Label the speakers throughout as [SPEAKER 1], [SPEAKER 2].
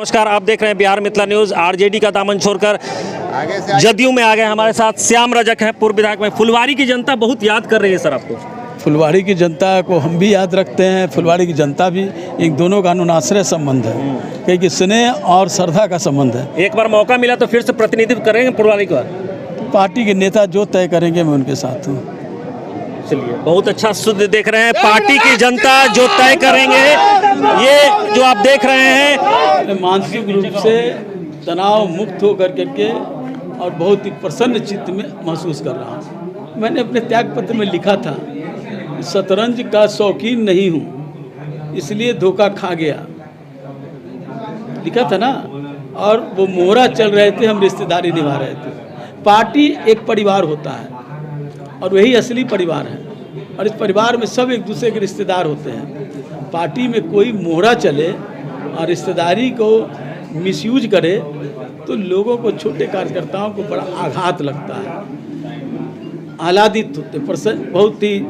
[SPEAKER 1] नमस्कार, आप देख रहे हैं बिहार मिथिला न्यूज़। आरजेडी का दामन छोड़कर जदयू में आ गए। हमारे साथ श्याम रजक हैं, पूर्व विधायक में। फुलवारी की जनता बहुत याद कर रही है सर आपको।
[SPEAKER 2] फुलवारी की जनता को हम भी याद रखते हैं, फुलवारी की जनता भी। इन दोनों का अनुनाश्रय संबंध है, क्योंकि स्नेह और श्रद्धा का संबंध है।
[SPEAKER 1] एक बार मौका मिला तो फिर से प्रतिनिधित्व करेंगे फुलवारी का।
[SPEAKER 2] पार्टी के नेता जो तय करेंगे मैं उनके साथ हूँ।
[SPEAKER 1] चलिए, बहुत अच्छा शुद्ध देख रहे हैं। पार्टी की जनता जो तय करेंगे, ये जो आप देख रहे हैं,
[SPEAKER 2] मानसिक रूप से तनाव मुक्त होकर के और बहुत ही प्रसन्न चित्त में महसूस कर रहा हूँ। मैंने अपने त्याग पत्र में लिखा था, शतरंज का शौकीन नहीं हूँ इसलिए धोखा खा गया, लिखा था ना। और वो मोहरा चल रहे थे, हम रिश्तेदारी निभा रहे थे। पार्टी एक परिवार होता है और वही असली परिवार है, और इस परिवार में सब एक दूसरे के रिश्तेदार होते हैं। पार्टी में कोई मोहरा चले और रिश्तेदारी को मिसयूज करे तो लोगों को, छोटे कार्यकर्ताओं को बड़ा आघात लगता है, आह्लादित होते हैं, बहुत ही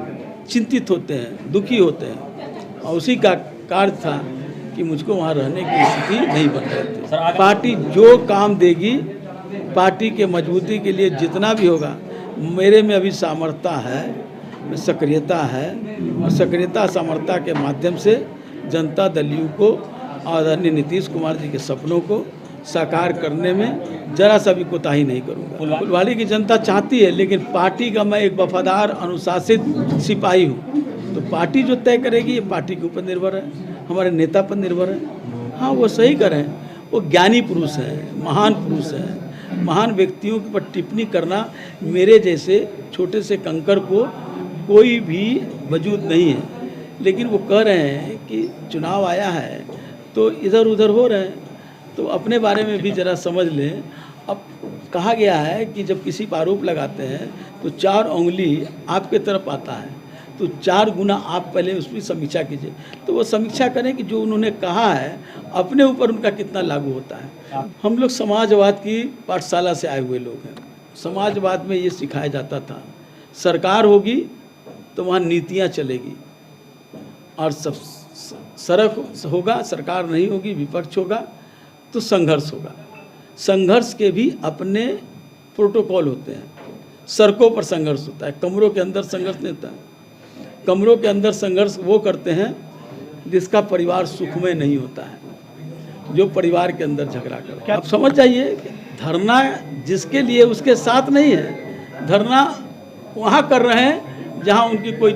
[SPEAKER 2] चिंतित होते हैं, दुखी होते हैं। और उसी का कार्य था कि मुझको वहाँ रहने की स्थिति नहीं बन रही थी। पार्टी जो काम देगी, पार्टी के मजबूती के लिए जितना भी होगा, मेरे में अभी सामर्थ्य है, सक्रियता है, और सक्रियता सामर्थ्य के माध्यम से जनता दलियों को और आदरणीय नीतीश कुमार जी के सपनों को साकार करने में जरा सा भी कोताही नहीं करूँगा। फुलवारी की जनता चाहती है, लेकिन पार्टी का मैं एक वफादार अनुशासित सिपाही हूँ, तो पार्टी जो तय करेगी ये पार्टी के ऊपर निर्भर है, हमारे नेता पर निर्भर है। हाँ, वो सही करें, वो ज्ञानी पुरुष हैं, महान पुरुष हैं। महान व्यक्तियों पर टिप्पणी करना मेरे जैसे छोटे से कंकर को कोई भी वजूद नहीं है। लेकिन वो कह रहे हैं कि चुनाव आया है तो इधर उधर हो रहे हैं, तो अपने बारे में भी ज़रा समझ लें। अब कहा गया है कि जब किसी पर आरोप लगाते हैं तो 4 उंगली आपके तरफ आता है, तो 4 गुना आप पहले उसकी समीक्षा कीजिए। तो वो समीक्षा करें कि जो उन्होंने कहा है अपने ऊपर उनका कितना लागू होता है। हम लोग समाजवाद की पाठशाला से आए हुए लोग हैं। समाजवाद में ये सिखाया जाता था, सरकार होगी तो वहाँ नीतियाँ चलेगी, और सब सड़क होगा, सरकार नहीं होगी, विपक्ष होगा तो संघर्ष होगा। संघर्ष के भी अपने प्रोटोकॉल होते हैं। सड़कों पर संघर्ष होता है, कमरों के अंदर संघर्ष नहीं होता है। कमरों के अंदर संघर्ष वो करते हैं जिसका परिवार सुखमय नहीं होता है, जो परिवार के अंदर झगड़ा करते हैं। आप समझ जाइए, धरना जिसके लिए उसके साथ नहीं है, धरना वहाँ कर रहे हैं जहाँ उनकी कोई